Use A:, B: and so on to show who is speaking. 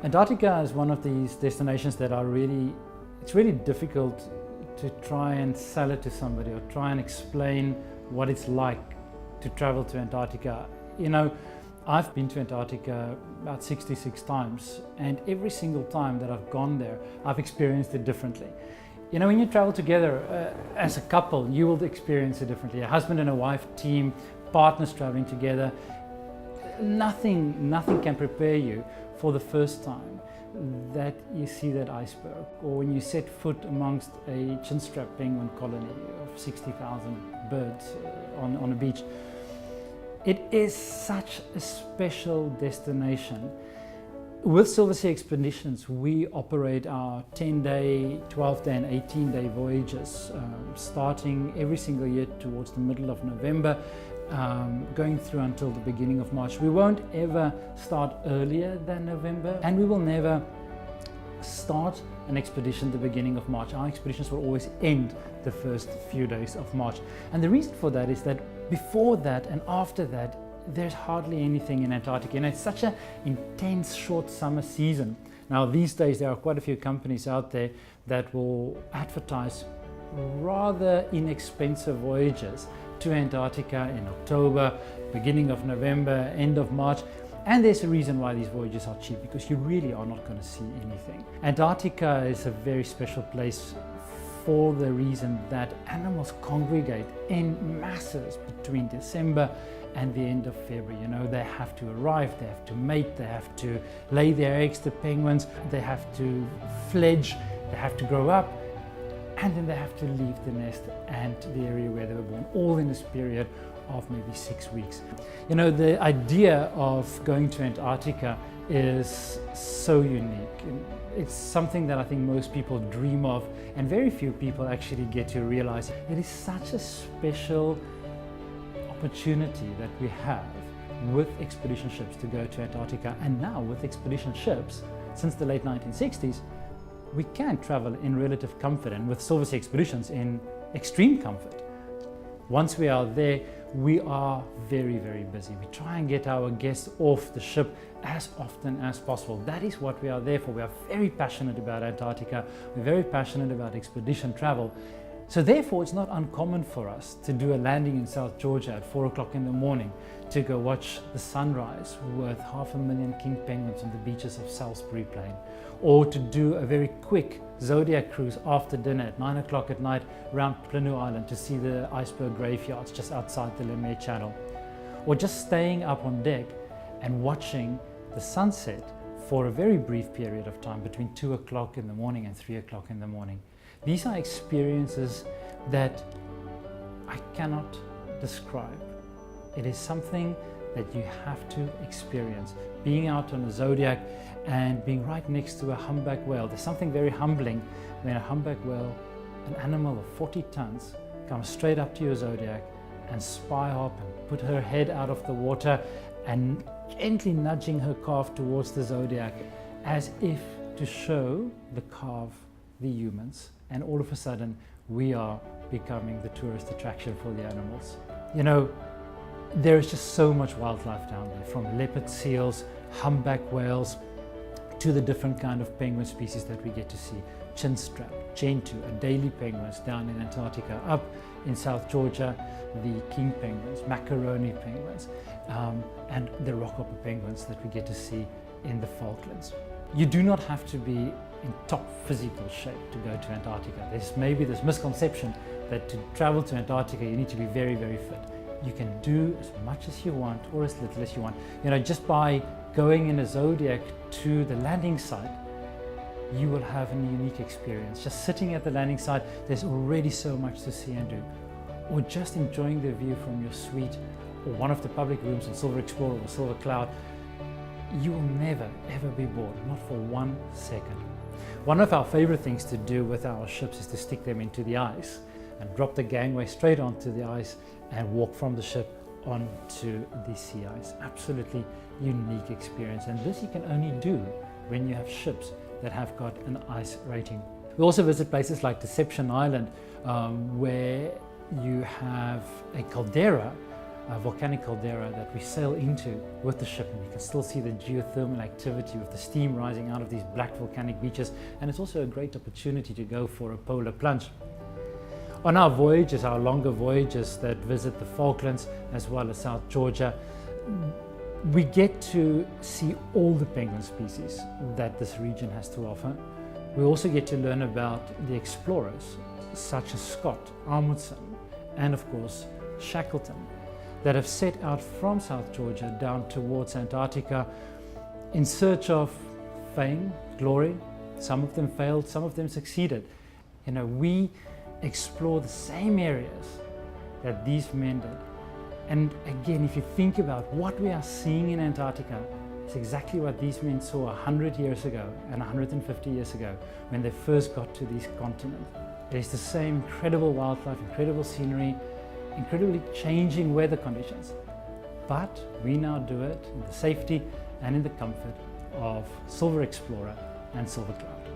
A: Antarctica is one of these destinations that it's really difficult to try and sell it to somebody or try and explain what it's like to travel to Antarctica. You know, I've been to Antarctica about 66 times, and every single time that I've gone there, I've experienced it differently. You know, when you travel together as a couple, you will experience it differently. A husband and a wife team, partners traveling together, nothing can prepare you for the first time that you see that iceberg, or when you set foot amongst a chinstrap penguin colony of 60,000 birds on a beach. It is such a special destination. With Silversea Expeditions, we operate our 10-day, 12-day and 18-day voyages, starting every single year towards the middle of November, going through until the beginning of March. We won't ever start earlier than November, and we will never start an expedition the beginning of March. Our expeditions will always end the first few days of March. And the reason for that is that before that and after that, there's hardly anything in Antarctica. And it's such an intense short summer season. Now these days there are quite a few companies out there that will advertise rather inexpensive voyages to Antarctica in October, beginning of November, end of March. And there's a reason why these voyages are cheap, because you really are not going to see anything. Antarctica is a very special place for the reason that animals congregate in masses between December and the end of February. You know, they have to arrive, they have to mate, they have to lay their eggs, the penguins, they have to fledge, they have to grow up, and then they have to leave the nest and the area where they were born, all in this period of maybe 6 weeks. You know, the idea of going to Antarctica is so unique. It's something that I think most people dream of, and very few people actually get to realize. It is such a special opportunity that we have with expedition ships to go to Antarctica, and now with expedition ships since the late 1960s, we can travel in relative comfort, and with Silversea Expeditions in extreme comfort. Once we are there, we are very, very busy. We try and get our guests off the ship as often as possible. That is what we are there for. We are very passionate about Antarctica. We're very passionate about expedition travel. So therefore, it's not uncommon for us to do a landing in South Georgia at 4 o'clock in the morning to go watch the sunrise with 500,000 king penguins on the beaches of Salisbury Plain, or to do a very quick Zodiac cruise after dinner at 9 o'clock at night around Planu Island to see the iceberg graveyards just outside the Lemaire Channel, or just staying up on deck and watching the sunset for a very brief period of time between 2 o'clock in the morning and 3 o'clock in the morning. These are experiences that I cannot describe. It is something that you have to experience. Being out on a Zodiac and being right next to a humpback whale. There's something very humbling when a humpback whale, an animal of 40 tons, comes straight up to your Zodiac and spy hop and put her head out of the water and gently nudging her calf towards the Zodiac as if to show the calf the humans. And all of a sudden we are becoming the tourist attraction for the animals. You know, there is just so much wildlife down there, from leopard seals, humpback whales, to the different kind of penguin species that we get to see. Chinstrap, gentoo, Adelie penguins down in Antarctica. Up in South Georgia, the king penguins, macaroni penguins, and the rockhopper penguins that we get to see in the Falklands. You do not have to be in top physical shape to go to Antarctica. There's maybe this misconception that to travel to Antarctica you need to be very, very fit. You can do as much as you want or as little as you want. You know, just by going in a Zodiac to the landing site, you will have a unique experience. Just sitting at the landing site, there's already so much to see and do. Or just enjoying the view from your suite or one of the public rooms in Silver Explorer or Silver Cloud. You will never, ever be bored, not for 1 second. One of our favorite things to do with our ships is to stick them into the ice and drop the gangway straight onto the ice and walk from the ship onto the sea ice. Absolutely unique experience, and this you can only do when you have ships that have got an ice rating. We also visit places like Deception Island, where you have a caldera volcanic caldera that we sail into with the ship, and you can still see the geothermal activity with the steam rising out of these black volcanic beaches, and it's also a great opportunity to go for a polar plunge. On our voyages, our longer voyages that visit the Falklands as well as South Georgia, we get to see all the penguin species that this region has to offer. We also get to learn about the explorers such as Scott, Amundsen, and of course Shackleton, that have set out from South Georgia down towards Antarctica in search of fame, glory. Some of them failed, some of them succeeded. We explore the same areas that these men did. And again, if you think about what we are seeing in Antarctica, it's exactly what these men saw 100 years ago and 150 years ago when they first got to these continents. There's the same incredible wildlife, incredible scenery, incredibly changing weather conditions. But we now do it in the safety and in the comfort of Silver Explorer and Silver Cloud.